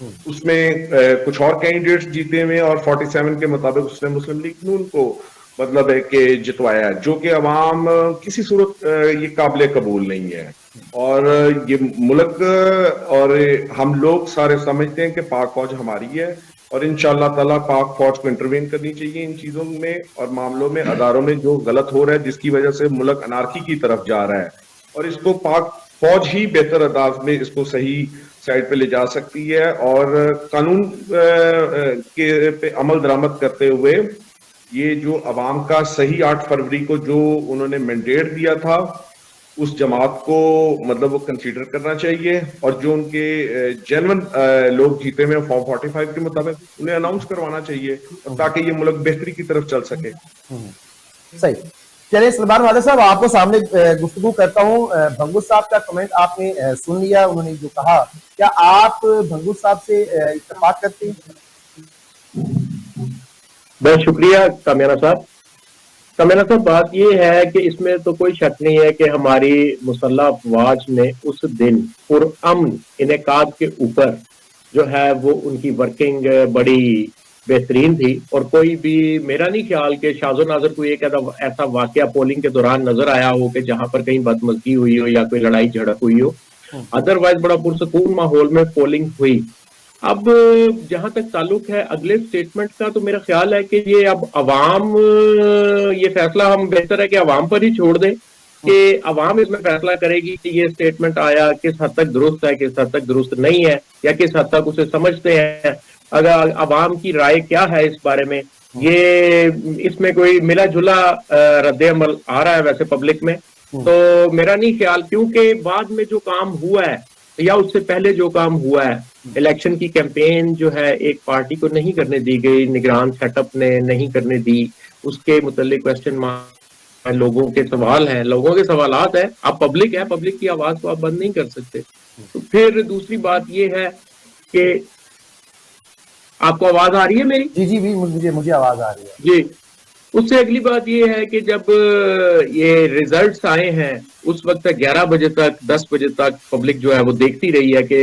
اس میں کچھ اور کینڈیڈیٹس جیتے ہوئے اور 47 کے مطابق اس نے مسلم لیگ نون کو مطلب ہے کہ جتوایا، جو کہ عوام کسی صورت یہ قابل قبول نہیں ہے. اور یہ ملک اور ہم لوگ سارے سمجھتے ہیں کہ پاک فوج ہماری ہے، اور انشاءاللہ تعالیٰ پاک فوج کو انٹروین کرنی چاہیے ان چیزوں میں اور معاملوں میں، اداروں میں جو غلط ہو رہا ہے جس کی وجہ سے ملک انارکی کی طرف جا رہا ہے، اور اس کو پاک فوج ہی بہتر انداز میں اس کو صحیح سائڈ پہ لے جا سکتی ہے. اور قانون کے پہ عمل درآمد کرتے ہوئے یہ جو عوام کا صحیح 8 فروری کو جو انہوں نے مینڈیٹ دیا تھا اس جماعت کو مطلب وہ کنسیڈر کرنا چاہیے، اور جو ان کے جینون لوگ جیتے ہوئے فارم 45 کے مطابق انہیں اناؤنس کروانا چاہیے، اور تاکہ یہ ملک بہتری کی طرف چل سکے. صحیح. چلیے سلمان والد صاحب، آپ کو سامنے گفتگو کرتا ہوں. بھنگو صاحب کا کمنٹ آپ نے سن لیا، انہوں نے جو کہا، کیا آپ بھنگو صاحب سے اتفاق کرتے ہیں؟ بہت شکریہ کامیانہ صاحب. کامیانہ صاحب، بات یہ ہے کہ اس میں تو کوئی شک نہیں ہے کہ ہماری مسلح افواج نے اس دن پرامن انعقاد کے اوپر جو ہے وہ ان کی ورکنگ بڑی بہترین تھی، اور کوئی بھی میرا نہیں خیال کہ شاذ و نادر کوئی ایک ایسا واقعہ پولنگ کے دوران نظر آیا ہو کہ جہاں پر کہیں بدمزگی ہوئی ہو یا کوئی لڑائی جھڑپ ہوئی ہو. ادروائز بڑا پرسکون ماحول میں پولنگ ہوئی. اب جہاں تک تعلق ہے اگلے سٹیٹمنٹ کا، تو میرا خیال ہے کہ یہ اب عوام، یہ فیصلہ ہم بہتر ہے کہ عوام پر ہی چھوڑ دیں کہ عوام اس میں فیصلہ کرے گی کہ یہ سٹیٹمنٹ آیا کس حد تک درست ہے، کس حد تک درست نہیں ہے، یا کس حد تک اسے سمجھتے ہیں. اگر عوام کی رائے کیا ہے اس بارے میں، یہ اس میں کوئی ملا جلا رد عمل آ رہا ہے ویسے پبلک میں. تو میرا نہیں خیال، کیونکہ بعد میں جو کام ہوا ہے یا اس سے پہلے جو کام ہوا ہے، الیکشن کی کیمپین جو ہے ایک پارٹی کو نہیں کرنے دی گئی، نگران سیٹ اپ نے نہیں کرنے دی، اس کے متعلق کوشچن مارک، لوگوں کے سوال ہیں، لوگوں کے سوالات ہیں. اب پبلک ہے، پبلک کی آواز کو آپ بند نہیں کر سکتے. تو پھر دوسری بات یہ ہے کہ آپ کو آواز آ رہی ہے میری؟ جی مجھے آواز آ رہی ہے. جی. اس سے اگلی بات یہ ہے کہ جب یہ ریزلٹس آئے ہیں اس وقت 11 بجے تک 10 بجے تک پبلک جو ہے وہ دیکھتی رہی ہے کہ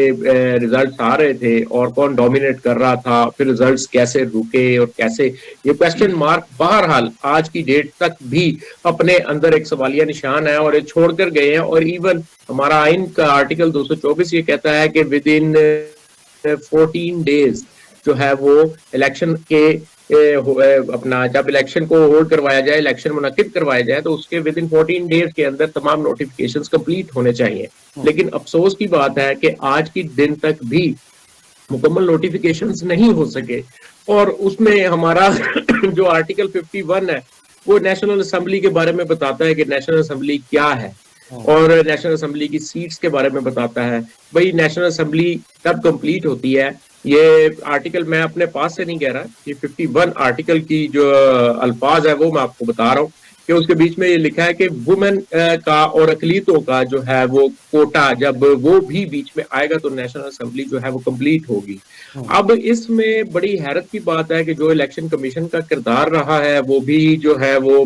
ریزلٹس آ رہے تھے اور کون ڈومینیٹ کر رہا تھا، پھر ریزلٹس کیسے رکے اور کیسے، یہ کویسچن مارک بہرحال آج کی ڈیٹ تک بھی اپنے اندر ایک سوالیہ نشان ہے اور یہ چھوڑ کر گئے ہیں. اور ایون ہمارا آئین کا آرٹیکل 224 یہ کہتا ہے کہ ود ان 14 days جو ہے وہ الیکشن کے اپنا جب الیکشن کو ہولڈ کروایا جائے، الیکشن منعقد کروایا جائے، تو اس کے ود ان 14 days کے اندر تمام نوٹیفیکیشنز کمپلیٹ ہونے چاہیے. لیکن افسوس کی بات ہے کہ آج کی دن تک بھی مکمل نوٹیفیکیشنز نہیں ہو سکے. اور اس میں ہمارا جو آرٹیکل 51 ہے وہ نیشنل اسمبلی کے بارے میں بتاتا ہے کہ نیشنل اسمبلی کیا ہے، اور نیشنل اسمبلی کی سیٹس کے بارے میں بتاتا ہے. بھئی نیشنل اسمبلی کب کمپلیٹ ہوتی ہے، یہ آرٹیکل میں اپنے پاس سے نہیں کہہ رہا، یہ 51 آرٹیکل کی جو الفاظ ہے وہ میں آپ کو بتا رہا ہوں کہ اس کے بیچ میں یہ لکھا ہے کہ وومن کا اور اقلیتوں کا جو ہے وہ کوٹا جب وہ بھی بیچ میں آئے گا تو نیشنل اسمبلی جو ہے وہ کمپلیٹ ہوگی. اب اس میں بڑی حیرت کی بات ہے کہ جو الیکشن کمیشن کا کردار رہا ہے وہ بھی جو ہے وہ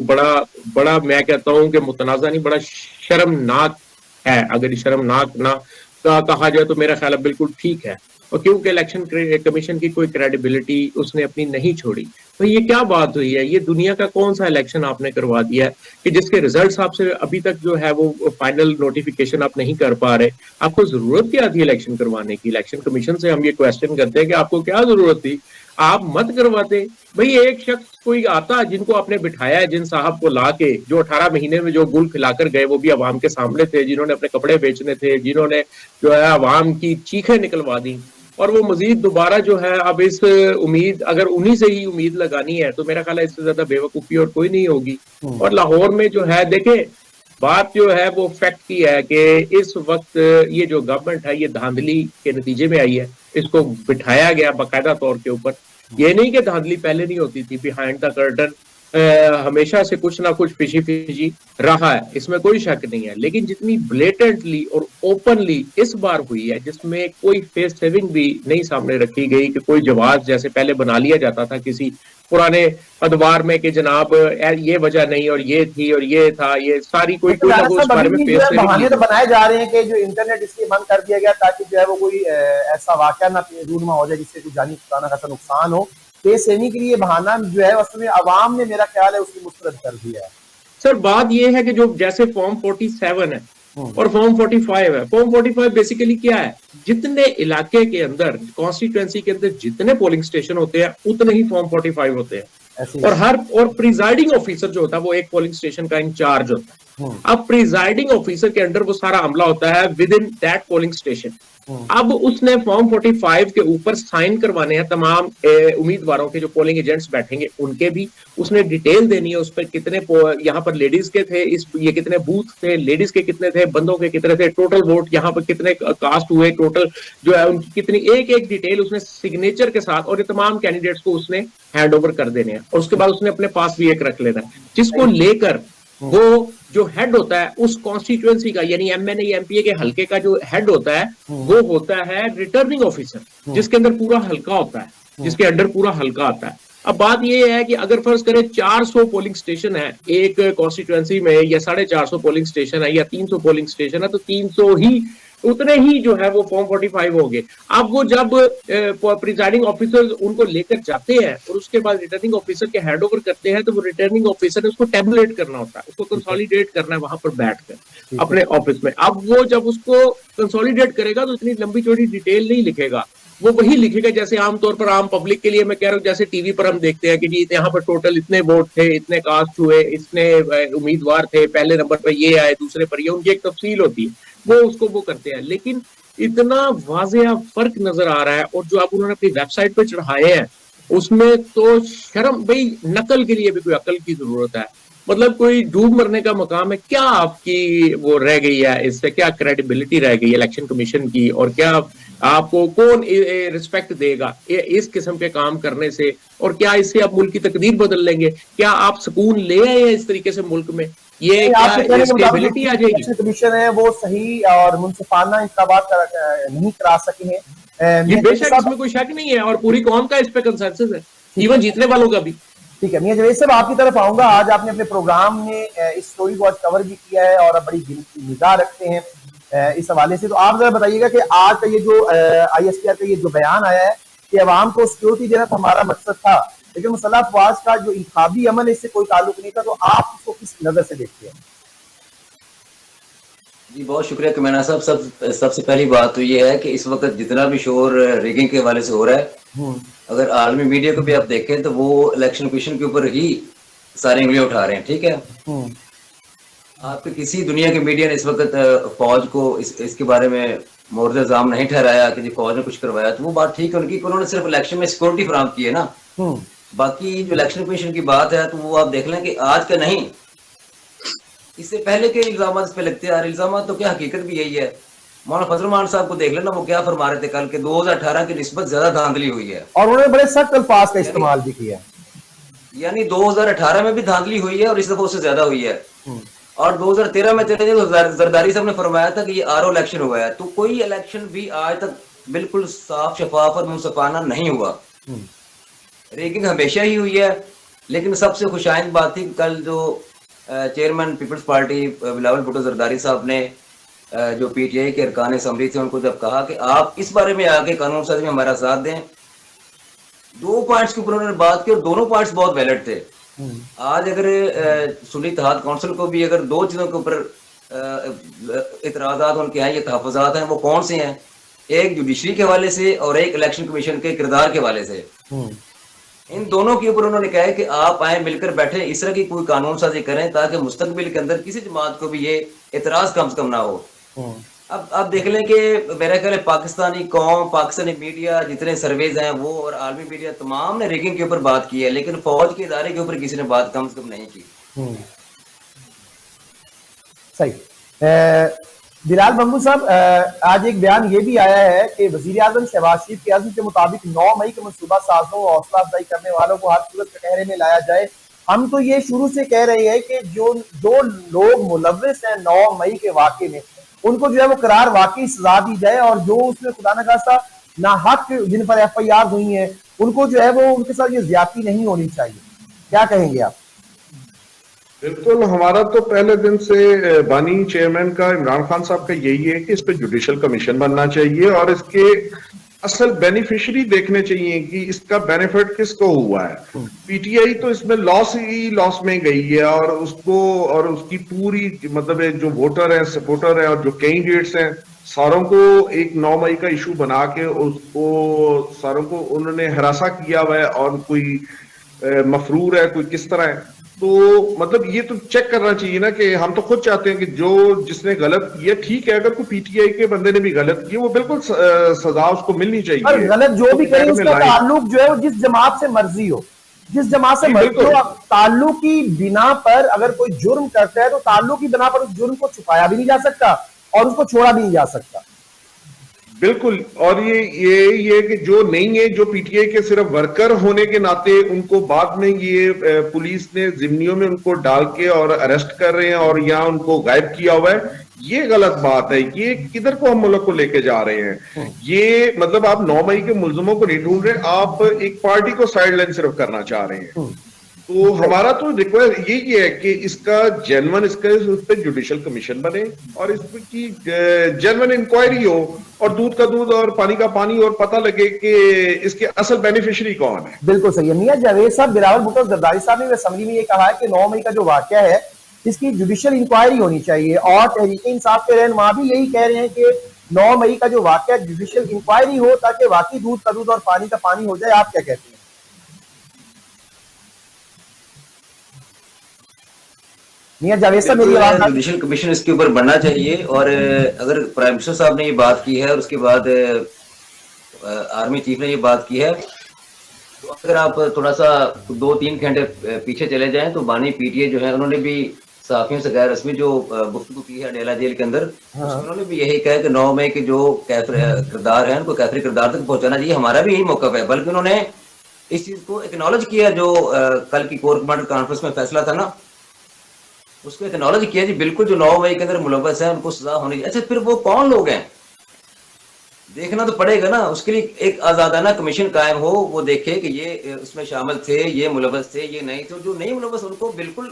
بڑا میں کہتا ہوں کہ متنازع نہیں، بڑا شرمناک ہے. اگر شرمناک نہ کہا جائے تو میرا خیال ہے بالکل ٹھیک ہے. اور کیونکہ الیکشن کمیشن کی کوئی کریڈیبلٹی اس نے اپنی نہیں چھوڑی. تو یہ کیا بات ہوئی ہے، یہ دنیا کا کون سا الیکشن آپ نے کروا دیا ہے کہ جس کے ریزلٹس آپ سے ابھی تک جو ہے وہ فائنل نوٹیفیکیشن آپ نہیں کر پا رہے. آپ کو ضرورت کیا تھی الیکشن کروانے کی؟ الیکشن کمیشن سے ہم یہ کویسچن کرتے ہیں کہ آپ کو کیا ضرورت تھی، آپ مت کرواتے. بھئی ایک شخص کوئی آتا جن کو آپ نے بٹھایا ہے، جن صاحب کو لا کے جو 18 مہینے میں جو گل کھلا کر گئے وہ بھی عوام کے سامنے تھے، جنہوں نے اپنے کپڑے بیچنے تھے، جنہوں نے جو ہے عوام کی چیخیں نکلوا دی، اور وہ مزید دوبارہ جو ہے اب اس امید، اگر انہی سے ہی امید لگانی ہے تو میرا خیال ہے اس سے زیادہ بے وقوفی اور کوئی نہیں ہوگی. اور لاہور میں جو ہے دیکھیں بات جو ہے وہ فیکٹ کی ہے کہ اس وقت یہ جو گورنمنٹ ہے یہ دھاندلی کے نتیجے میں آئی ہے. اس کو بٹھایا گیا باقاعدہ طور کے اوپر. یہ نہیں کہ دھاندلی پہلے نہیں ہوتی تھی، بیہائنڈ دا کرٹن ہمیشہ سے کچھ نہ کچھ فشی رہا ہے، اس میں کوئی شک نہیں ہے، لیکن جتنی بلیٹنٹلی اور اوپنلی اس بار ہوئی ہے، جس میں کوئی فیس سیونگ بھی نہیں سامنے رکھی گئی کہ کوئی جواز جیسے پہلے بنا لیا جاتا تھا کسی پرانے ادوار میں کہ جناب یہ وجہ نہیں اور یہ تھی اور یہ تھا، یہ ساری کوئی نہ کوئی اس بارے میں فیس سیونگ بہانے تو بنائے جا رہے ہیں کہ جو انٹرنیٹ اس لیے بند کر دیا گیا تاکہ جو ہے وہ کوئی ایسا واقعہ نہ رونما ہو جائے جس سے کوئی جانی خاصا نقصان ہو. فیس سیونگ کے لیے بہانہ جو ہے اصل میں عوام نے میرا خیال ہے اس کو مسترد کر دیا ہے. سر بات یہ ہے کہ جو جیسے فارم 47 ہے اور فارم 45 ہے، فارم 45 بیسیکلی کیا ہے، جتنے علاقے کے اندر کانسٹیٹوئنسی کے اندر جتنے پولنگ اسٹیشن ہوتے ہیں اتنے ہی فارم 45 ہوتے ہیں، اور پریزائڈنگ آفیسر جو ہوتا ہے وہ ایک پولنگ اسٹیشن کا انچارج ہوتا ہے. اب پریزائڈنگ آفیسر کے انڈر وہ سارا عملہ ہوتا ہے with in that polling station. اب اس نے فارم 45 کے اوپر سائن کروانے ہیں تمام امیدواروں کے جو پولنگ ایجنٹس بیٹھیں گے ان کے بھی، اس نے ڈیٹیل دینی ہے اس پر کتنے یہاں پر لیڈیز کے تھے، یہ کتنے بوتھ تھے، لیڈیز کے کتنے تھے، بندوں کے کتنے تھے، ٹوٹل ووٹ یہاں پر کتنے کاسٹ ہوئے، ٹوٹل جو ہے ان کی کتنی، ایک ڈیٹیل اس نے سگنیچر کے ساتھ، اور یہ تمام کینڈیڈیٹس کو اس نے ہینڈ اوور کر دینے ہیں، اور اس کے بعد اس نے اپنے پاس بھی ایک رکھ لینا ہے جس کو لے کر وہ جو ہیڈ ہوتا ہے اس کانسٹیٹوئنسی کا، یعنی M N A M P A کے حلقے کا جو ہیڈ ہوتا ہے وہ ہوتا ہے ریٹرننگ آفیسر، جس کے اندر پورا حلقہ ہوتا ہے، جس کے انڈر پورا حلقہ آتا ہے. اب بات یہ ہے کہ اگر فرض کریں 400 پولنگ اسٹیشن ہے ایک کانسٹیٹوئنسی میں، یا 450 پولنگ اسٹیشن ہے، یا 300 پولنگ اسٹیشن ہے، تو 300 ہی اتنے ہی جو ہے وہ فارم 45 ہو گئے. اب وہ جب پریزائڈنگ آفیسر ان کو لے کر جاتے ہیں اور اس کے بعد ریٹرننگ آفیسر کے ہینڈ اوور کرتے ہیں، تو وہ ریٹرننگ آفیسر نے اس کو ٹیبولیٹ کرنا ہوتا ہے، اس کو کنسالیڈیٹ کرنا ہے وہاں پر بیٹھ کر اپنے آفس میں. اب وہ جب اس کو کنسالیڈیٹ کرے گا تو اتنی لمبی چوڑی ڈیٹیل نہیں لکھے گا، وہ وہی لکھے گا جیسے عام طور پر عام پبلک کے لیے میں کہہ رہا ہوں، جیسے ٹی وی پر ہم دیکھتے ہیں کہ جی یہاں پر ٹوٹل اتنے ووٹ تھے، اتنے کاسٹ ہوئے، اتنے امیدوار تھے، پہلے نمبر پہ یہ آئے، دوسرے پر یہ، ان کی ایک تفصیل ہوتی ہے، وہ اس کو وہ کرتے ہیں. لیکن اتنا واضح فرق نظر آ رہا ہے، اور جو اب انہوں نے اپنی ویب سائٹ پہ چڑھائے ہیں اس میں تو شرم، بھائی نقل کے لیے بھی کوئی عقل کی ضرورت ہے، مطلب کوئی ڈوب مرنے کا مقام ہے. کیا آپ کی وہ رہ گئی ہے، اس سے کیا کریڈیبلٹی رہ گئی ہے الیکشن کمیشن کی، اور کیا آپ کو کون رسپیکٹ دے گا اس قسم کے کام کرنے سے، اور کیا اس سے آپ ملک کی تقدیر بدل لیں گے؟ کیا آپ سکون لے آئے ہیں اس طریقے سے ملک میں؟ یہ کیا اسٹیبلٹی آ جائے گی؟ کمیشن ہے وہ صحیح اور منصفانہ انتخابات نہیں کرا سکے ہیں، یہ بے شک اس میں کوئی شک نہیں ہے، اور پوری قوم کا اس پہ کنسنسس ہے، ایون جیتنے والوں کا بھی. ٹھیک ہے میاں جوید صاحب، آپ کی طرف آؤں گا. آج آپ نے اپنے پروگرام میں اس سٹوری کو آج کور بھی کیا ہے اور بڑی نگاہ رکھتے ہیں اس حوالے سے، تو آپ ذرا بتائیے گا کہ آج کا یہ جو آئی ایس پی آر کا یہ جو بیان آیا ہے کہ عوام کو سیکورٹی دینا تو ہمارا مقصد تھا، لیکن مسلح افواج کا جو انتخابی عمل ہے اس سے کوئی تعلق نہیں تھا، تو آپ اس کو کس نظر سے دیکھتے ہیں؟ جی بہت شکریہ کمینا صاحب. سب سے پہلی بات تو یہ ہے کہ اس وقت جتنا بھی شور ریگنگ کے حوالے سے ہو رہا ہے، اگر عالمی میڈیا کو بھی آپ دیکھیں تو وہ الیکشن کمیشن کے اوپر ہی سارے انگلیاں اٹھا رہے ہیں. ٹھیک ہے، آپ کے کسی دنیا کے میڈیا نے اس وقت فوج کو اس کے بارے میں مورد الزام نہیں ٹھہرایا کہ جی فوج نے کچھ کروایا. تو وہ بات ٹھیک ہے ان کی کہ انہوں نے صرف الیکشن میں سیکورٹی فراہم کی ہے نا. باقی جو الیکشن کمیشن کی بات ہے تو وہ آپ دیکھ لیں کہ آج کا نہیں، اس سے پہلے کے الزامات اس پہ لگتے ہیں. الزامات تو کیا حقیقت بھی یہی ہے. مولانا فضل الرحمان صاحب کو دیکھ لینا، وہ کیا فرما رہے تھے کل کہ 2018 کی نسبت زیادہ دھاندلی ہوئی ہے، اور انہوں نے بڑے سخت الفاظ کا استعمال بھی کیا، یعنی 2018 میں بھی دھاندلی ہوئی ہے اور اس دفعہ اس سے زیادہ ہوئی ہے. اور 2013 میں چلے تو زرداری صاحب نے فرمایا تھا کہ یہ آر او الیکشن ہوا ہے. تو کوئی الیکشن بھی آج تک بالکل صاف شفاف اور منصفانہ نہیں ہوا. ریگنگ ہمیشہ ہی ہوئی ہے. لیکن سب سے خوشائند بات تھی کل جو چیئرمین پیپلز پارٹی بلاول بھٹو زرداری صاحب نے جو پی ٹی آئی کے ارکان اسمبلی تھے ان کو جب کہا کہ آپ اس بارے میں آگے قانون سازی میں ہمارا ساتھ دیں، 2 پوائنٹس کے اوپر انہوں نے بات کی اور دونوں پوائنٹس بہت ویلڈ تھے. آج اگر سنی اتحاد کونسل کو بھی اگر 2 چیزوں کے اوپر اعتراضات ان کے ہیں، یہ تحفظات ہیں، وہ کون سے ہیں؟ ایک جوڈیشری کے حوالے سے اور ایک الیکشن کمیشن کے کردار کے حوالے سے. ان دونوں کے اوپر انہوں نے کہا ہے کہ آپ آئیں مل کر بیٹھیں، اس طرح کی کوئی قانون سازی کریں تاکہ مستقبل کے اندر کسی جماعت کو بھی یہ اعتراض کم سے کم نہ ہو. اب آپ دیکھ لیں کہ میرا خیال ہے پاکستانی قوم، پاکستانی میڈیا، جتنے سرویز ہیں وہ اور عالمی میڈیا تمام نے ریگنگ کے اوپر بات کی ہے، لیکن فوج کے ادارے کے اوپر کسی نے بات کم سے کم نہیں کی. صحیح. بلال بنگو صاحب، آج ایک بیان یہ بھی آیا ہے کہ وزیر اعظم شہباز شریف کے عزم کے مطابق 9 مئی کے منصوبہ سازوں اور حوصلہ افزائی کرنے والوں کو ہر صورت کٹہرے میں لایا جائے ہم تو یہ شروع سے کہہ رہے ہیں کہ جو لوگ ملوث ہیں 9 مئی کے واقعے میں ان کو جو ہے وہ قرار واقعی سزا دی جائے, اور جو اس میں خدا نخواستہ ناحق جن پر ایف آئی آر ہوئی ہیں ان کو جو ہے وہ ان کے ساتھ یہ زیادتی نہیں ہونی چاہیے. کیا کہیں گے آپ؟ بالکل, ہمارا تو پہلے دن سے بانی چیئرمین کا عمران خان صاحب کا یہی ہے کہ اس پہ جوڈیشل کمیشن بننا چاہیے اور اس کے اصل بینیفیشری دیکھنے چاہیے کہ اس کا بینیفٹ کس کو ہوا ہے. پی ٹی آئی تو اس میں لاس میں گئی ہے, اور اس کو اور اس کی پوری مطلب جو ووٹر ہیں, سپورٹر ہیں, اور جو کینڈیڈیٹس ہیں, ساروں کو ایک 9 مئی کا ایشو بنا کے اس کو ساروں کو انہوں نے ہراساں کیا ہوا ہے, اور کوئی مفرور ہے, کوئی کس طرح ہے. تو مطلب یہ تو چیک کرنا چاہیے نا, کہ ہم تو خود چاہتے ہیں کہ جس نے غلط کیا ٹھیک ہے, اگر کوئی پی ٹی آئی کے بندے نے بھی غلط کیا وہ بالکل سزا اس کو ملنی چاہیے, اور غلط جو بھی کرے اس کا تعلق جو ہے وہ جس جماعت سے مرضی ہو, جس جماعت سے مرضی ہو, تعلق کی بنا پر اگر کوئی جرم کرتا ہے تو تعلق کی بنا پر اس جرم کو چھپایا بھی نہیں جا سکتا اور اس کو چھوڑا بھی نہیں جا سکتا. بالکل, اور یہ کہ جو نہیں ہے, جو پی ٹی آئی کے صرف ورکر ہونے کے ناطے ان کو بعد میں یہ پولیس نے ضمنیوں میں ان کو ڈال کے اور اریسٹ کر رہے ہیں اور یہاں ان کو غائب کیا ہوا ہے, یہ غلط بات ہے. یہ کدھر کو ہم ملک کو لے کے جا رہے ہیں؟ یہ مطلب آپ 9 مئی کے ملزموں کو نہیں ڈھونڈ رہے, آپ ایک پارٹی کو سائڈ لائن صرف کرنا چاہ رہے ہیں. تو ہمارا تو ریکویسٹ یہی ہے کہ اس کا جینون اس پہ جوڈیشل کمیشن بنے اور اس کی جینون انکوائری ہو, اور دودھ کا دودھ اور پانی کا پانی, اور پتہ لگے کہ اس کے اصل بینیفیشری کون ہے. بالکل صحیح ہے. میاں جاوید صاحب, بلاول بھٹو زرداری صاحب نے اسمبلی میں یہ کہا ہے کہ 9 مئی کا جو واقعہ ہے اس کی جوڈیشل انکوائری ہونی چاہیے, اور تحریک انصاف کے رہنما بھی یہی کہہ رہے ہیں کہ 9 مئی کا جو واقعہ جوڈیشل انکوائری ہو تاکہ واقعی دودھ کا دودھ اور پانی کا پانی ہو جائے. آپ کیا کہتے ہیں؟ میاں جاوید صاحب میری آواز جوڈیشل کمیشن اس کے اوپر بننا چاہیے, اور اگر پرائم منسٹر صاحب نے یہ بات کی ہے اور اس کے بعد آرمی چیف نے یہ بات کی ہے, تو اگر آپ تھوڑا سا 2-3 گھنٹے پیچھے چلے جائیں تو بانی پی ٹی اے جو ہے انہوں نے بھی صحافیوں سے غیر رسمی جو گفتگو کی ہے ڈیلا جیل کے اندر, انہوں نے بھی یہی کہا کہ 9 مئی کے جو کردار ہیں ان کو کیفری کردار تک پہنچانا چاہیے. ہمارا بھی یہی موقف ہے, بلکہ انہوں نے اس چیز کو ایکنالج کیا جو کل کی کور کمانڈر کانفرنس میں فیصلہ تھا نا, اس کو ایکنالج کیا جی بالکل جو 9 مئی کے اندر ملوث ہیں ان کو سزا ہونی چاہیے. اچھا پھر وہ کون لوگ ہیں دیکھنا تو پڑے گا نا, اس کے لیے ایک آزادانہ کمیشن قائم ہو, وہ دیکھے کہ یہ اس میں شامل تھے, یہ ملوث تھے, یہ نہیں تھے. جو نہیں ملوث ان کو بالکل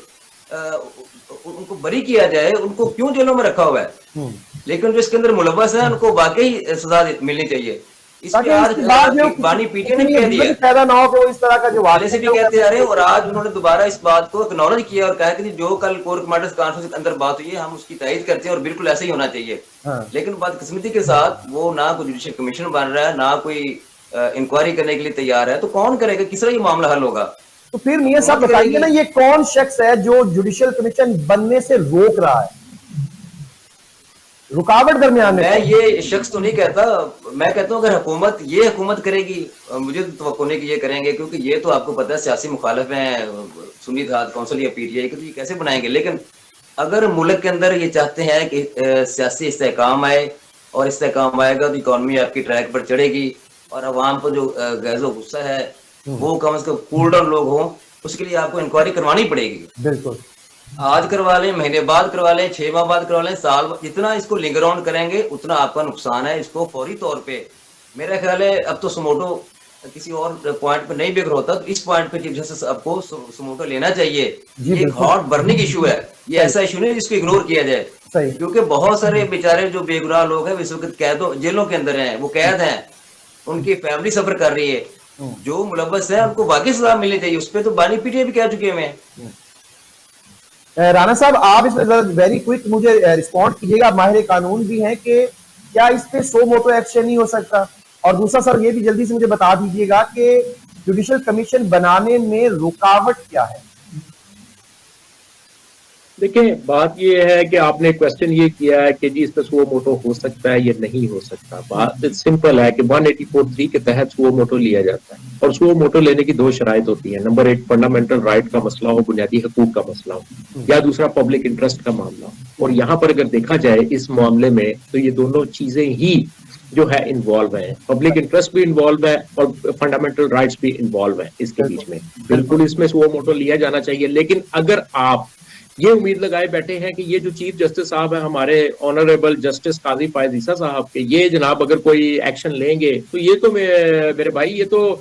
ان کو بری کیا جائے, ان کو کیوں جیلوں میں رکھا ہوا ہے, لیکن جو اس کے اندر ملوث ہیں ان کو واقعی سزا ملنی چاہیے. اس کے آج بانی پی ٹی اے نے کہہ دیا پیدا نہ ہو کہ اس طرح کا جو والے سے بھی کہتے جا رہے ہیں, اور آج انہوں نے دوبارہ اس بات کو اکنالج کیا اور کہا کہ جو کل کور کمانڈرز کانفرنس کے اندر بات ہوئی ہے ہم اس کی تائید کرتے ہیں اور بالکل ایسا ہی ہونا چاہیے. لیکن بدقسمتی کے ساتھ وہ نہ کوئی جوڈیشل کمیشن بن رہا ہے, نہ کوئی انکوائری کرنے کے لیے تیار ہے. تو کون کرے گا, کس طرح یہ معاملہ حل ہوگا؟ تو پھر میاں صاحب بتائیے نا, یہ کون شخص ہے جو جوڈیشل کمیشن بننے سے روک رہا ہے, رکاوٹ درمیان میں؟ میں یہ شخص تو نہیں کہتا, میں کہتا ہوں اگر حکومت کرے گی, مجھے تو توقع نہیں کہ یہ کریں گے, کیونکہ یہ تو آپ کو پتہ ہے سیاسی مخالف ہیں سنی اتحاد کونسل یا پی ٹی آئی کے, تو یہ کیسے بنائیں گے. لیکن اگر ملک کے اندر یہ چاہتے ہیں کہ سیاسی استحکام آئے, اور استحکام آئے گا تو اکانومی آپ کی ٹریک پر چڑھے گی, اور عوام کو جو غیظ و غصہ ہے وہ کم از کم کول ڈاؤن لوگ ہوں, اس کے لیے آپ کو انکوائری کروانی پڑے گی. بالکل, آج کروا لیں, مہینے بعد کروا لیں, 6 ماہ بعد کروا لیں, سال, جتنا اس کو لنگر آن کریں گے اتنا آپ کا نقصان ہے. اس کو فوری طور پہ میرا خیال ہے اب تو سموٹو کسی اور پوائنٹ پہ نہیں بگڑ ہوتا, تو اس پوائنٹ پہ چیف جسٹس آپ کو سموٹو لینا چاہیے. یہ ایک ہاٹ برننگ ایشو ہے, یہ ایسا ایشو نہیں جس کو اگنور کیا جائے, کیونکہ بہت سارے بیچارے جو بے گناہ لوگ ہیں اس وقت جیلوں کے اندر ہیں, وہ قید ہیں, ان کی فیملی سفر کر رہی ہے. جو ملوث ہے ان کو واقعی سزا ملنی چاہیے. اس پہ تو بانی پی ٹی اے بھی کہہ چکے ہیں. رانا صاحب آپ اس میں ویری کوئک مجھے رسپونڈ کیجیے گا, ماہر قانون بھی ہیں, کہ کیا اس پہ سو موٹو ایکشن نہیں ہو سکتا؟ اور دوسرا سر یہ بھی جلدی سے مجھے بتا دیجیے گا کہ جوڈیشل کمیشن بنانے میں رکاوٹ کیا ہے؟ دیکھیں بات یہ ہے کہ آپ نے کوشچن یہ کیا ہے کہ جی اس پہ سو موٹو ہو سکتا ہے یا نہیں ہو سکتا. بات سمپل ہے کہ 184(3) کے تحت سو موٹو لیا جاتا ہے, اور سو موٹو لینے کی 2 شرائط ہوتی ہیں. نمبر 1 فنڈامنٹل رائٹ کا مسئلہ ہو, بنیادی حقوق کا مسئلہ ہو, یا دوسرا پبلک انٹرسٹ کا معاملہ ہو. اور یہاں پر اگر دیکھا جائے اس معاملے میں تو یہ دونوں چیزیں ہی جو ہے انوالو ہے, پبلک انٹرسٹ بھی انوالو ہے اور فنڈامنٹل رائٹس بھی انوالو ہے اس کے بیچ میں. بالکل اس میں سو موٹو لیا جانا چاہیے, لیکن اگر آپ یہ امید لگائے بیٹھے ہیں کہ یہ جو چیف جسٹس صاحب ہیں ہمارے آنریبل جسٹس قاضی فائز عیسیٰ صاحب کے, یہ جناب اگر کوئی ایکشن لیں گے تو یہ تو میرے بھائی یہ تو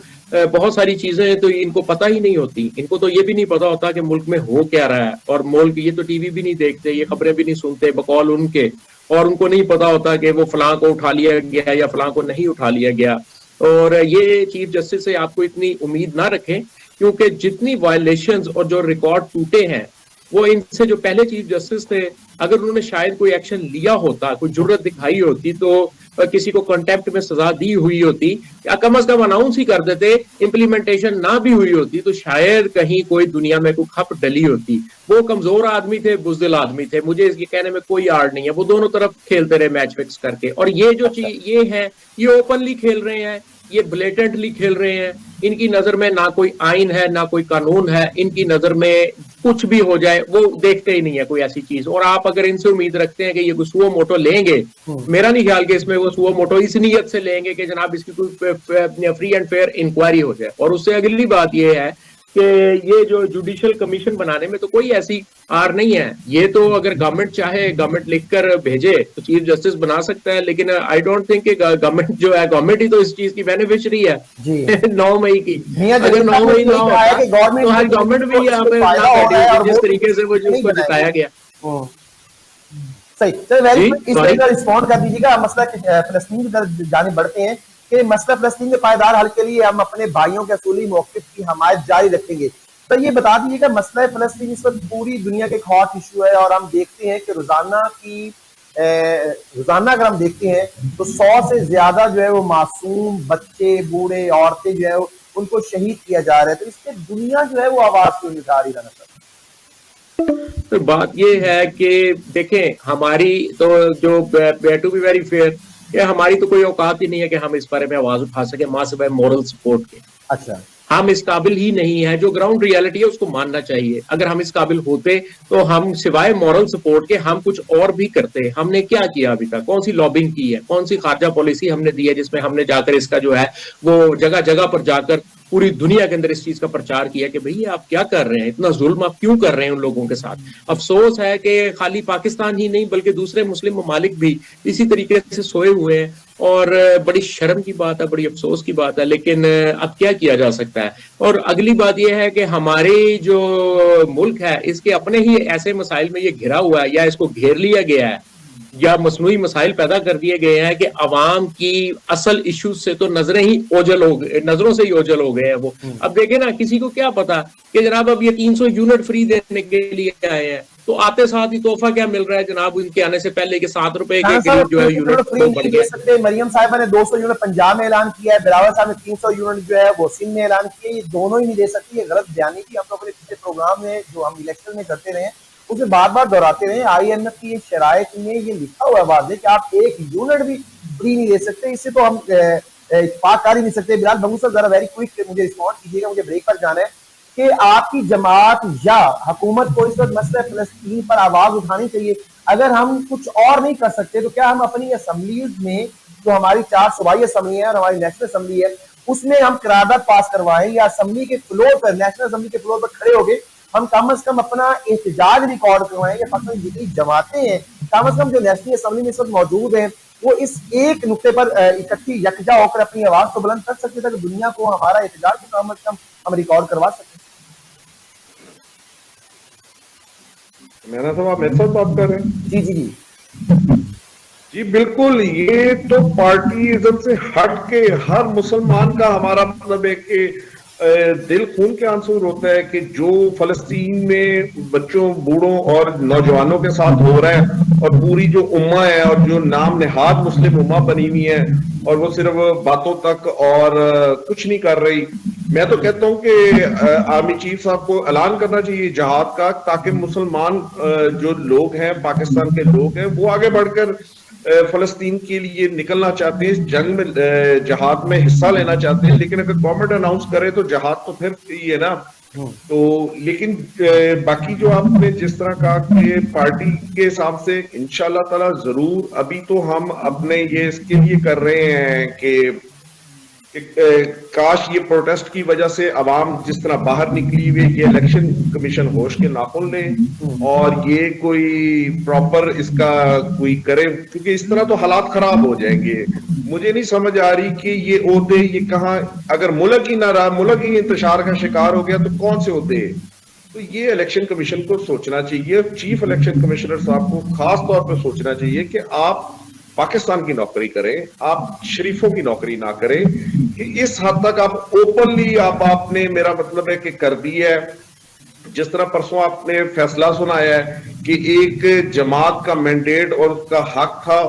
بہت ساری چیزیں تو ان کو پتہ ہی نہیں ہوتی. ان کو تو یہ بھی نہیں پتا ہوتا کہ ملک میں ہو کیا رہا ہے, اور ملک یہ تو ٹی وی بھی نہیں دیکھتے, یہ خبریں بھی نہیں سنتے بقول ان کے, اور ان کو نہیں پتا ہوتا کہ وہ فلاں کو اٹھا لیا گیا یا فلاں کو نہیں اٹھا لیا گیا. اور یہ چیف جسٹس سے آپ کو اتنی امید نہ رکھیں, کیونکہ جتنی وائلیشنز اور جو ریکارڈ ٹوٹے ہیں وہ ان سے جو پہلے چیف جسٹس تھے, اگر انہوں نے شاید کوئی ایکشن لیا ہوتا, کوئی جرت دکھائی ہوتی, تو کسی کو کنٹیمپٹ میں سزا دی ہوئی ہوتی, یا کم از کم اناؤنس ہی کر دیتے, امپلیمنٹیشن نہ بھی ہوئی ہوتی, تو شاید کہیں کوئی دنیا میں کوئی کھپ ڈلی ہوتی. وہ کمزور آدمی تھے, بزدل آدمی تھے, مجھے اس کے کہنے میں کوئی آڑ نہیں ہے, وہ دونوں طرف کھیلتے رہے میچ فکس کر کے. اور یہ جو چیز یہ ہے, یہ اوپنلی کھیل رہے ہیں, یہ بلیٹنٹلی کھیل رہے ہیں. ان کی نظر میں نہ کوئی آئین ہے نہ کوئی قانون ہے, ان کی نظر میں کچھ بھی ہو جائے وہ دیکھتے ہی نہیں ہے کوئی ایسی چیز. اور آپ اگر ان سے امید رکھتے ہیں کہ یہ کوئی سو موٹو لیں گے, میرا نہیں خیال کہ اس میں وہ سو موٹو اس نیت سے لیں گے کہ جناب اس کی کوئی فری اینڈ فیئر انکوائری ہو جائے. اور اس سے اگلی بات یہ ہے کہ یہ جو جوڈیشل کمیشن بنانے میں تو کوئی ایسی آر نہیں ہے. یہ تو اگر گورنمنٹ چاہے, گورنمنٹ لکھ کر بھیجے تو چیف جسٹس بنا سکتا ہے, لیکن آئی ڈونٹ تھنک کہ گورنمنٹ جو ہے, گورنمنٹ ہی تو اس چیز کی بینیفیشری ہے 9 مئی کی. اگر 9 مئی نہ ہوتا تو ہر گورنمنٹ بھی یہاں پہ نہ بیٹھی جس طریقے سے وہ اس کو جتایا گیا. صحیح, اس طرح کا رسپونڈ کر دیجیے گا. مسئلہ فلسطین کی جانب بڑھتے ہیں کہ مسئلہ فلسطین کے پائیدار حل کے لیے ہم اپنے بھائیوں کے اصولی موقف کی حمایت جاری رکھیں گے. تو یہ بتا دیجیے گا, مسئلہ فلسطین اس وقت پوری دنیا کا ایک ہاٹ ایشو ہے, اور ہم دیکھتے ہیں کہ روزانہ اگر ہم دیکھتے ہیں تو 100 سے زیادہ جو ہے وہ معصوم بچے, بوڑھے, عورتیں جو ہے ان کو شہید کیا جا رہا ہے. تو اس پہ دنیا جو ہے وہ آواز کیوں نکال رہی ہے؟ تو بات یہ ہے کہ دیکھیں, ہماری تو جو ٹو بی ویری فیئر, کہ ہماری تو کوئی اوقات ہی نہیں ہے کہ ہم اس بارے میں آواز اٹھا سکیں ماں سوائے مورل سپورٹ کے. اچھا, ہم اس قابل ہی نہیں ہے. جو گراؤنڈ ریالٹی ہے اس کو ماننا چاہیے. اگر ہم اس قابل ہوتے تو ہم سوائے مورل سپورٹ کے ہم کچھ اور بھی کرتے. ہم نے کیا کیا ابھی تک؟ کون سی لابنگ کی ہے, کون سی خارجہ پالیسی ہم نے دی ہے جس میں ہم نے جا کر اس کا جو ہے وہ جگہ جگہ پر جا کر پوری دنیا کے اندر اس چیز کا پرچار کیا کہ بھئی آپ کیا کر رہے ہیں, اتنا ظلم آپ کیوں کر رہے ہیں ان لوگوں کے ساتھ. افسوس ہے کہ خالی پاکستان ہی نہیں بلکہ دوسرے مسلم ممالک بھی اسی طریقے سے سوئے ہوئے ہیں, اور بڑی شرم کی بات ہے, بڑی افسوس کی بات ہے, لیکن اب کیا جا سکتا ہے. اور اگلی بات یہ ہے کہ ہمارے جو ملک ہے اس کے اپنے ہی ایسے مسائل میں یہ گھرا ہوا ہے, یا اس کو گھیر لیا گیا ہے, یا مصنوعی مسائل پیدا کر دیے گئے ہیں کہ عوام کی اصل ایشوز سے تو نظروں سے ہی اوجل ہو گئے ہیں وہ. اب دیکھیں نا, کسی کو کیا پتا کہ جناب اب یہ 300 یونٹ فری دینے کے لیے آئے ہیں, تو آتے ساتھ ہی تحفہ کیا مل رہا ہے جناب ان کے آنے سے پہلے کہ 7 روپے کے قریب جو ہے یونٹ بڑھ گئے. مریم صاحبہ نے 200 یونٹ پنجاب میں اعلان کیا ہے, بلاول صاحب نے 300 یونٹ جو ہے وہ سندھ میں اعلان کیا. یہ دونوں ہی نہیں دے سکتی, یہ غلط بیانی تھی. ہم تو اپنے پچھلے پروگرام میں جو ہم الیکشن میں کرتے رہے اسے بار بار دہراتے رہے. آئی ایم ایف کی شرائط میں یہ لکھا ہوا ہے واضح کہ آپ 1 یونٹ بھی فری نہیں دے سکتے. اس سے تو ہم اتفاق کر ہی نہیں سکتے. بلال بنگو صاحب ذرا ویری کوئک مجھے رسپونڈ کیجیے گا, مجھے بریک پر جانا ہے, کہ آپ کی جماعت یا حکومت کو اس وقت مسئلہ فلسطین پر آواز اٹھانی چاہیے. اگر ہم کچھ اور نہیں کر سکتے تو کیا ہم اپنی اسمبلیز میں, جو ہماری 4 صوبائی اسمبلی ہے اور ہماری نیشنل اسمبلی ہے, اس میں ہم قرارداد پاس کروائیں, یا اسمبلی کے فلور پر, نیشنل اسمبلی کے فلور پر کھڑے ہو گئے ہم کم از کم اپنا احتجاج ریکارڈ کروائیں. یا پاکستان جتنی جماعتیں ہیں کم از کم جو نیشنل اسمبلی میں اس وقت موجود ہیں وہ اس ایک نقطے پر اکٹھی یکجا ہو کر اپنی آواز کو بلند کر سکتے تاکہ دنیا کو ہمارا احتجاج کم از کم ہم ریکارڈ کروا سکتے. میرا صاحب آپ میرے ساتھ بات کر رہے ہیں؟ جی جی بالکل, یہ تو پارٹی ازم سے ہٹ کے ہر مسلمان کا ہمارا مطلب ہے کہ دل خون کے آنسور ہوتا ہے کہ جو فلسطین میں بچوں, بوڑھوں اور نوجوانوں کے ساتھ ہو رہا ہے, اور پوری جو امہ ہے اور جو نام نہاد مسلم امہ بنی ہوئی ہے, اور وہ صرف باتوں تک اور کچھ نہیں کر رہی. میں تو کہتا ہوں کہ آرمی چیف صاحب کو اعلان کرنا چاہیے جہاد کا, تاکہ مسلمان جو لوگ ہیں, پاکستان کے لوگ ہیں, وہ آگے بڑھ کر فلسطین کے لیے نکلنا چاہتے ہیں, اس جنگ میں جہاد میں حصہ لینا چاہتے ہیں. لیکن اگر گورنمنٹ اناؤنس کرے تو جہاد تو پھر یہ ہے نا تو لیکن باقی جو آپ نے جس طرح کہا کہ پارٹی کے حساب سے انشاءاللہ تعالی ضرور، ابھی تو ہم اپنے یہ اس کے لیے کر رہے ہیں کہ کاش یہ پروٹیسٹ کی وجہ سے عوام جس طرح باہر نکلی ہوئی، یہ الیکشن کمیشن ہوش کے ناخن لے اور یہ کوئی پراپر اس کا کوئی کرے، کیونکہ اس طرح تو حالات خراب ہو جائیں گے. مجھے نہیں سمجھ آ رہی کہ یہ عہدے یہ کہاں، اگر ملک ہی نہ رہا، ملک ہی انتشار کا شکار ہو گیا تو کون سے عہدے؟ تو یہ الیکشن کمیشن کو سوچنا چاہیے، چیف الیکشن کمشنر صاحب کو خاص طور پہ سوچنا چاہیے کہ آپ پاکستان کی نوکری کریں، آپ شریفوں کی نوکری نہ کریں. کہ اس حد تک آپ اوپنلی آپ نے، میرا مطلب ہے کہ کر دی ہے. جس طرح پرسوں آپ نے فیصلہ سنایا ہے کہ ایک جماعت کا مینڈیٹ اور اس کا حق تھا،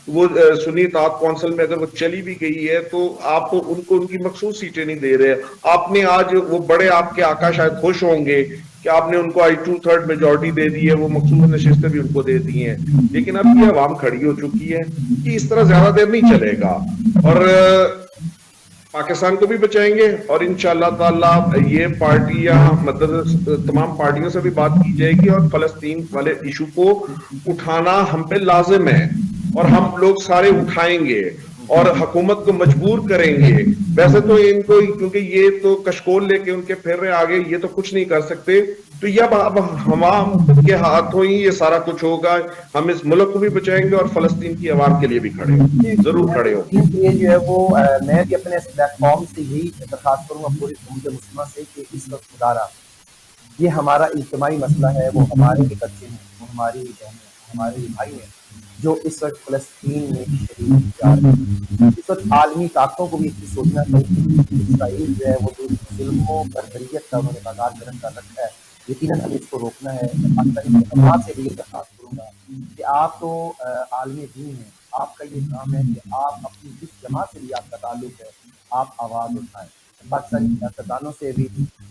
وہ سنی اطاعت کونسل میں اگر وہ چلی بھی گئی ہے تو آپ ان کو ان کی مخصوص سیٹیں نہیں دے رہے. آپ نے آج، وہ بڑے آپ کے آقا شاید خوش ہوں گے کہ آپ نے ان کو 2/3 میجورٹی دے دی ہے، وہ مخصوص نشستیں بھی ان کو دے دی ہیں. لیکن اب یہ عوام کھڑی ہو چکی ہے کہ اس طرح زیادہ دیر نہیں چلے گا، اور پاکستان کو بھی بچائیں گے. اور انشاءاللہ تعالی یہ پارٹیاں، مطلب تمام پارٹیوں سے بھی بات کی جائے گی، اور فلسطین والے ایشو کو اٹھانا ہم پہ لازم ہے، اور ہم لوگ سارے اٹھائیں گے اور حکومت کو مجبور کریں گے. ویسے تو ان کو، کیونکہ یہ تو کشکول لے کے ان کے پھر رہے آگے، یہ تو کچھ نہیں کر سکتے. تو یہ اب ہم کے ہاتھوں ہی یہ سارا کچھ ہوگا. ہم اس ملک کو بھی بچائیں گے اور فلسطین کی عوام کے لیے بھی کھڑے ہوں، ضرور کھڑے ہوں. یہ جو ہے وہ میں بھی اپنے پلیٹ فارم سے یہی درخواست کروں گا پوری امت مسلمہ سے کہ اس وقت خدارا یہ ہمارا اجتماعی مسئلہ ہے، وہ ہمارے ہی بچے ہیں، وہ ہماری بہنیں، ہمارے ہی بھائی ہیں جو اس وقت فلسطین میں شہید جا رہے ہیں. اس وقت عالمی طاقتوں کو بھی اس کی سوچنا چاہیے کہ اسرائیل جو ہے وہ ظلموں بربریت کا انہوں نے بازار گرم کر رکھا ہے. یقیناً ہمیں اس کو روکنا ہے. پاکستانی حکومت سے بھی یہ درخواست کروں گا کہ آپ تو عالم دین ہیں، آپ کا یہ کام ہے کہ آپ اپنی جس جماعت سے بھی آپ کا تعلق ہے آپ آواز اٹھائیں. پاکستانی سیاستدانوں سے بھی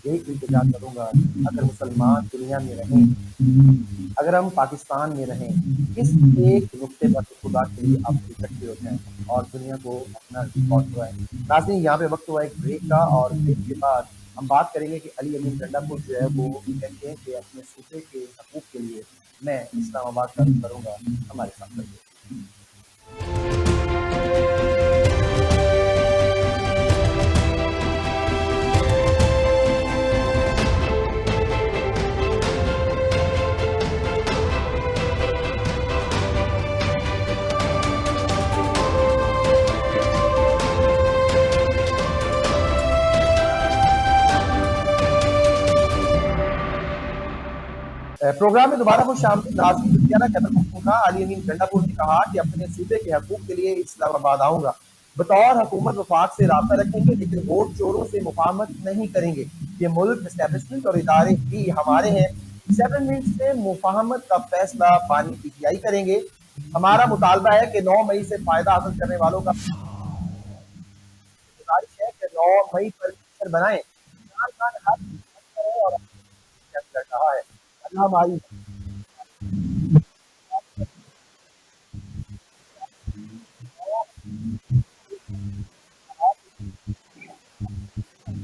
یہی التجا کروں گا، اگر مسلمان دنیا میں رہیں، اگر ہم پاکستان میں رہیں، اس ایک نقطے پر خدا کے لیے آپ اکٹھے ہو جائیں اور دنیا کو اپنا رپورٹ کرائیں. ناظرین، یہاں پہ وقت ہوا ایک بریک کا، اور بریک کے بعد ہم بات کریں گے کہ علی امین گنڈا پور جو ہے وہ کہتے ہیں کہ اپنے صوبے کے حقوق کے لیے میں اسلام آباد کا رخ کروں گا. ہمارے ساتھ رہیے. پروگرام میں دوبارہ خوش آمدید. علی امین گنڈا پور نے کہا کہ اپنے صوبے کے حقوق کے لیے اسلام آباد آؤں گا. بطور حکومت وفاق سے رابطہ رکھیں گے، لیکن ووٹ چوروں سے مفاہمت نہیں کریں گے. یہ ملک، اسٹیبلشمنٹ اور ادارے بھی ہمارے ہیں. 7 منٹ سے مفاہمت کا فیصلہ بانی پی ٹی آئی کریں گے. ہمارا مطالبہ ہے کہ 9 مئی سے فائدہ حاصل کرنے والوں کا گزارش ہے کہ 9 مئی پر بنائیں. اور کہا ہے اللہ ہماری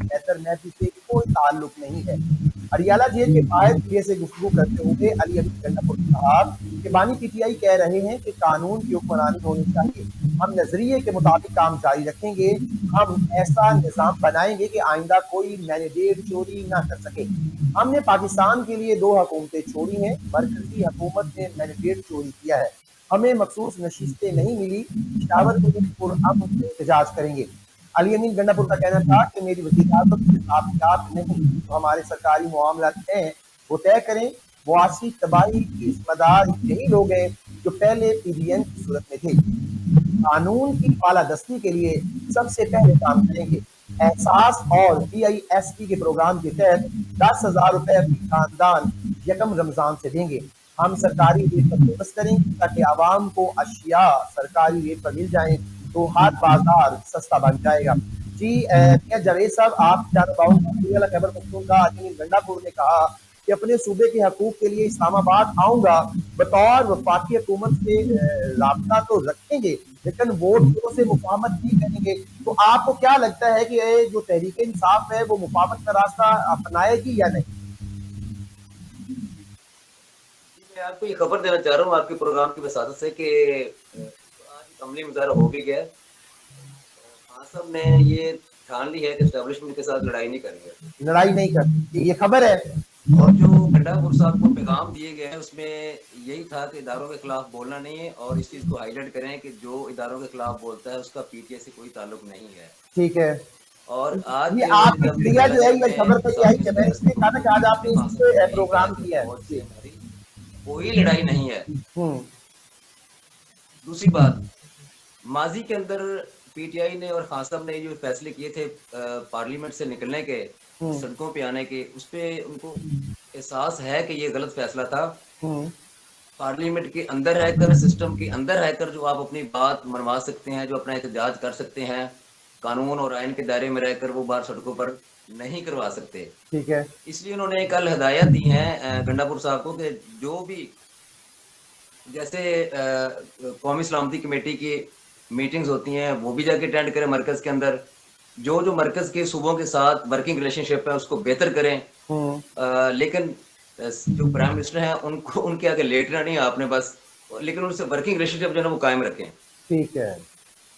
بہتر محفل سے کوئی تعلق نہیں ہے. ہریالہ جیل کے باہر میڈیا سے گفتگو کرتے ہوئے علی امین گنڈا پور نے کہا کہ بانی پی ٹی آئی کہہ رہے ہیں کہ قانون کی حکمرانی ہونی چاہیے. ہم نظریے کے مطابق کام جاری رکھیں گے. ہم ایسا نظام بنائیں گے کہ آئندہ کوئی مینڈیٹ چوری نہ کر سکے. ہم نے پاکستان کے لیے 2 حکومتیں چھوڑی ہیں. مرکزی حکومت نے مینڈیٹ چوری کیا ہے. ہمیں مخصوص نشستیں نہیں ملی. پشاور کو پرامن احتجاج کریں گے. علی امین گنڈا پور کا کہنا تھا کہ میری وزیر اعظم سے تعلقات نہیں، جو ہمارے سرکاری معاملات ہیں وہ طے کریں. معاشی تباہی کی ذمہ دار یہی لوگ ہیں جو پہلے پی ڈی این کی صورت میں تھے. قانون کی بالادستی کے لیے سب سے پہلے کام کریں گے. احساس اور پی آئی ایس پی کے پروگرام کے تحت 10,000 روپے اپنی خاندان یکم رمضان سے دیں گے. ہم سرکاری ریٹ پر فوکس کریں گے تاکہ عوام کو اشیاء سرکاری ریٹ پر مل جائیں تو ہر بازار سستا بن جائے گا. جی جاوید صاحب، آپ جانب خیبر پختونخوا علی امین گنڈا پور نے کہا کہ کہ اپنے صوبے کے حقوق کے لیے اسلام آباد آؤں گا, بطور وفاقی حکومت سے رابطہ تو رکھیں گے لیکن ووٹ سے مفاہمت بھی کریں گے, تو آپ کو کیا لگتا ہے کہ یہ جو تحریک انصاف ہے وہ مفاہمت کا راستہ اپنائے گی یا نہیں؟ میں آپ کو یہ خبر دینا چاہ رہا ہوں آپ کے پروگرام کی وساطت سے کہ آج عملی مظاہرہ ہو بھی گیا. خان صاحب نے یہ ٹھان لی ہے کہ اسٹیبلشمنٹ کے ساتھ لڑائی نہیں کریں گے, لڑائی نہیں کرتی, یہ خبر ہے. اور جو گنڈا پور صاحب کو پیغام دیے گئے ہیں اس میں یہی تھا کہ اداروں کے خلاف بولنا نہیں ہے, اور اس چیز کو ہائی لائٹ کریں کہ جو اداروں کے خلاف بولتا ہے اس کا پی ٹی آئی سے کوئی تعلق نہیں ہے. ٹھیک ہے, اور آج یہ آپ کی ذریعہ جو ہے یہ خبر پہ آئی کہ میں نے اس لیے کہا تھا کہ آج آپ نے اس پہ پروگرام کیا ہے. کوئی لڑائی نہیں ہے. دوسری بات, ماضی کے اندر پی ٹی آئی نے اور خان صاحب نے جو فیصلے کیے تھے پارلیمنٹ سے نکلنے کے, سڑکوں پہ آنے کے, اس پہ ان کو احساس ہے کہ یہ غلط فیصلہ تھا. پارلیمنٹ کے اندر رہ کر, سسٹم کے اندر رہ کر جو آپ اپنی بات منوا سکتے ہیں, جو اپنا احتجاج کر سکتے ہیں, قانون اور آئین کے دائرے میں رہ کر وہ بات سڑکوں پر نہیں کروا سکتے. ٹھیک ہے, اس لیے انہوں نے کل ہدایت دی ہیں گنڈا پور صاحب کو کہ جو بھی جیسے قومی سلامتی کمیٹی کی میٹنگز ہوتی ہیں وہ بھی جا کے اٹینڈ کریں مرکز کے اندر, جو مرکز کے صوبوں کے ساتھ ورکنگ ریلیشن شپ ہے اس کو بہتر کریں. لیکن جو پرائم منسٹر ہیں ان کو ان کے آگے لیٹنا نہیں آپ نے بس, لیکن ان سے ورکنگ ریلیشن شپ جو ہے نا وہ قائم رکھیں. ٹھیک ہے.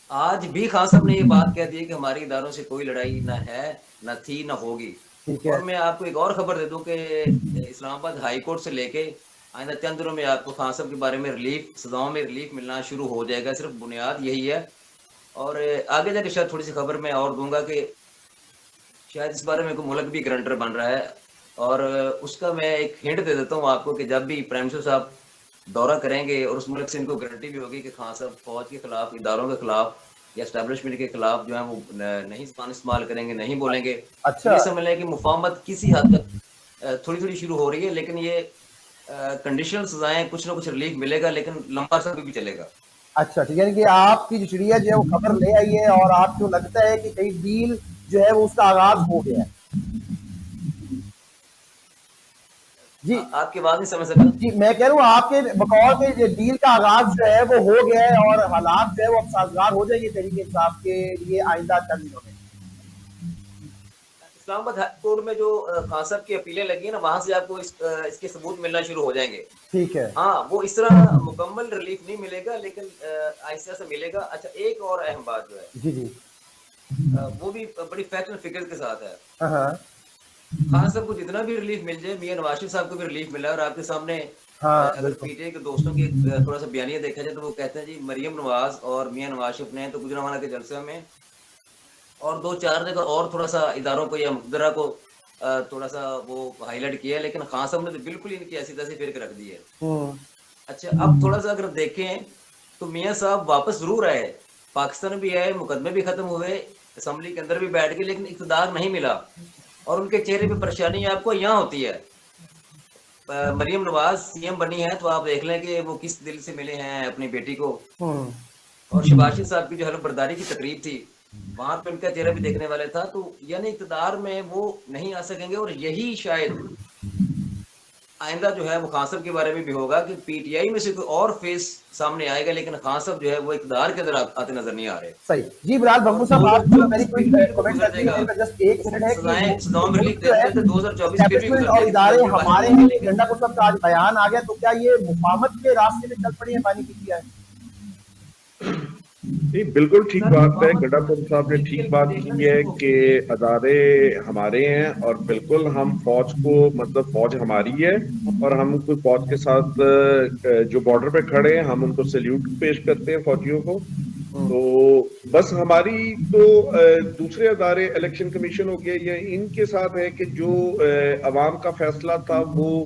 آج بھی خان صاحب نے یہ بات کہہ دی کہ ہماری اداروں سے کوئی لڑائی نہ ہے, نہ تھی, نہ ہوگی. اور میں آپ کو ایک اور خبر دے دوں کہ اسلام آباد ہائی کورٹ سے لے کے آئندہ چند دنوں میں آپ کو خان صاحب کے بارے میں ریلیف, سزاؤں میں ریلیف ملنا شروع ہو جائے گا. صرف بنیاد یہی ہے. اور آگے جا کے شاید تھوڑی سی خبر میں اور دوں گا کہ شاید اس بارے میں کوئی ملک بھی گرانٹر بن رہا ہے, اور اس کا میں ایک ہنٹ دے دیتا ہوں آپ کو کہ جب بھی پرائم منسٹر صاحب دورہ کریں گے اور اس ملک سے ان کو گارنٹی بھی ہوگی کہ خان صاحب فوج کے خلاف, اداروں کے خلاف یا اسٹیبلشمنٹ کے خلاف جو ہے وہ نہیں زبان استعمال کریں گے, نہیں بولیں گے. یہ سمجھ لیں کہ مفاہمت کسی حد تک تھوڑی تھوڑی شروع ہو رہی ہے, لیکن یہ کنڈیشنل سزائیں, کچھ نہ کچھ ریلیف ملے گا, لیکن لمبا عرصہ بھی چلے گا. اچھا, یعنی کہ آپ کی جو شریعہ جو ہے وہ خبر لے آئی ہے اور آپ کو لگتا ہے کہ کئی ڈیل جو ہے وہ اس کا آغاز ہو گیا ہے. جی آپ کی بات نہیں سمجھ سکتا. جی میں کہہ رہا ہوں آپ کے بقول کے ڈیل کا آغاز جو ہے وہ ہو گیا ہے اور حالات جو ہے وہ اب سازگار ہو جائیں گے تحریک انصاف کے لیے آئندہ چند دنوں میں. اسلام آباد ہائی کورٹ میں جو خان صاحب کی اپیلیں لگی ہیں نا, وہاں سے آپ کو اس کے ثبوت ملنا شروع ہو جائیں گے. ٹھیک ہے. ہاں, وہ اس طرح مکمل ریلیف نہیں ملے گا, لیکن آہستہ سے ملے گا. اچھا, ایک اور اہم بات جو ہے جی جی وہ بھی بڑی فیکٹ اینڈ فگر کے ساتھ ہے. ہاں, خان صاحب کو جتنا بھی ریلیف مل جائے, میاں نواز شریف صاحب کو بھی ریلیف ملا ہے. اور آپ کے سامنے اگر پی ٹی آئی کے دوستوں کی تھوڑا سا بیانیہ دیکھا جائے تو وہ کہتے ہیں جی مریم نواز اور میاں نواز شریف نے تو گجرانوالہ کے جلسے میں اور 2-4 جگہ اور تھوڑا سا اداروں کو یا مقدرہ کو تھوڑا سا وہ ہائی لائٹ کیا ہے, لیکن خان صاحب نے تو بالکل ان کی ایسی تیسی پھر کے رکھ دی ہے. اچھا, اب تھوڑا سا اگر دیکھیں تو میاں صاحب واپس ضرور آئے, پاکستان بھی آئے, مقدمے بھی ختم ہوئے, اسمبلی کے اندر بھی بیٹھ گئے, لیکن اقتدار نہیں ملا. اور ان کے چہرے پہ پریشانی آپ کو یہاں ہوتی ہے. مریم نواز سی ایم بنی ہے تو آپ دیکھ لیں کہ وہ کس دل سے ملے ہیں اپنی بیٹی کو. اور شہباز شریف صاحب کی جو حلف برداری کی تقریب تھی وہاں پہ ان کا چہرہ بھی دیکھنے والے تھا. تو یعنی اقتدار میں وہ نہیں آ سکیں گے, اور یہی شاید آئندہ جو ہے وہ خان صاحب کے بارے میں بھی ہوگا کہ پی ٹی آئی میں سے کوئی اور فیس سامنے آئے گا, لیکن خان صاحب جو ہے وہ اقتدار کے اندر آتے نظر نہیں آ رہے. صحیح. جی بلال بھنگو صاحب, آپ جو میری کوئی کمنٹ کرتے ہیں جسٹ ایک منٹ ہے کہ 2024 اور ادارے ہمارے ہیں. گنڈا پور صاحب کا آج بیان آ گیا, تو کیا یہ مفاہمت کے راستے میں چل پڑی ہے پانی کی کیا ہے؟ جی بالکل ٹھیک بات ہے. گنڈا پور صاحب نے ٹھیک بات کی ہے کہ ادارے ہمارے ہیں, اور بالکل ہم فوج کو, مطلب فوج ہماری ہے اور ہم کوئی فوج کے ساتھ جو بارڈر پہ کھڑے ہیں ہم ان کو سیلیوٹ پیش کرتے ہیں فوجیوں کو. تو بس ہماری تو دوسرے ادارے الیکشن کمیشن ہو گیا, یہ ان کے ساتھ ہے کہ جو عوام کا فیصلہ تھا وہ